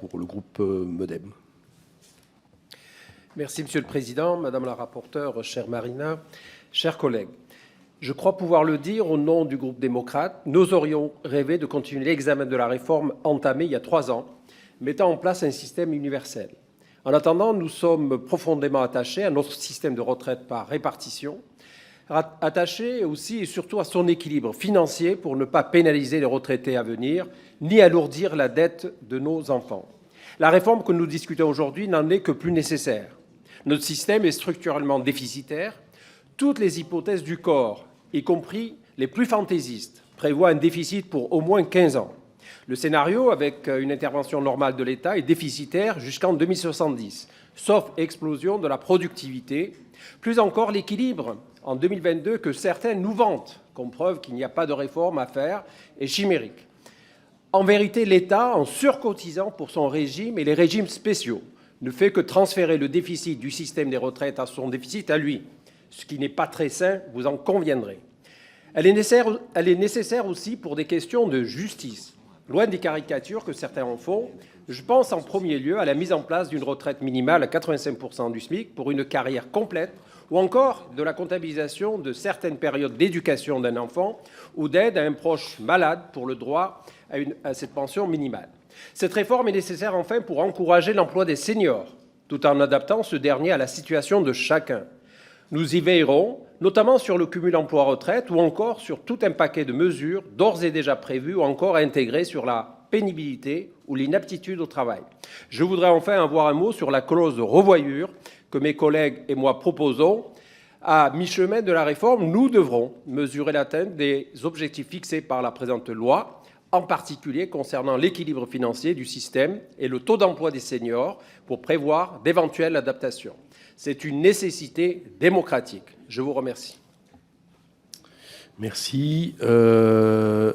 pour le groupe Modem. Merci, Monsieur le Président, Madame la rapporteure, chère Marina, chers collègues. Je crois pouvoir le dire au nom du groupe démocrate, nous aurions rêvé de continuer l'examen de la réforme entamée il y a 3 ans, mettant en place un système universel. En attendant, nous sommes profondément attachés à notre système de retraite par répartition, attachés aussi et surtout à son équilibre financier pour ne pas pénaliser les retraités à venir, ni alourdir la dette de nos enfants. La réforme que nous discutons aujourd'hui n'en est que plus nécessaire. Notre système est structurellement déficitaire. Toutes les hypothèses du corps, y compris les plus fantaisistes, prévoient un déficit pour au moins 15 ans. Le scénario, avec une intervention normale de l'État, est déficitaire jusqu'en 2070, sauf explosion de la productivité. Plus encore, l'équilibre en 2022 que certains nous vantent, comme preuve qu'il n'y a pas de réforme à faire, est chimérique. En vérité, l'État, en surcotisant pour son régime et les régimes spéciaux, ne fait que transférer le déficit du système des retraites à son déficit à lui, ce qui n'est pas très sain, vous en conviendrez. Elle est nécessaire aussi pour des questions de justice. Loin des caricatures que certains en font, je pense en premier lieu à la mise en place d'une retraite minimale à 85% du SMIC pour une carrière complète, ou encore de la comptabilisation de certaines périodes d'éducation d'un enfant ou d'aide à un proche malade pour le droit à cette pension minimale. Cette réforme est nécessaire enfin pour encourager l'emploi des seniors, tout en adaptant ce dernier à la situation de chacun. Nous y veillerons, notamment sur le cumul emploi-retraite ou encore sur tout un paquet de mesures d'ores et déjà prévues ou encore intégrées sur la pénibilité ou l'inaptitude au travail. Je voudrais enfin avoir un mot sur la clause de revoyure que mes collègues et moi proposons. À mi-chemin de la réforme, nous devrons mesurer l'atteinte des objectifs fixés par la présente loi, en particulier concernant l'équilibre financier du système et le taux d'emploi des seniors pour prévoir d'éventuelles adaptations. C'est une nécessité démocratique. Je vous remercie. Merci.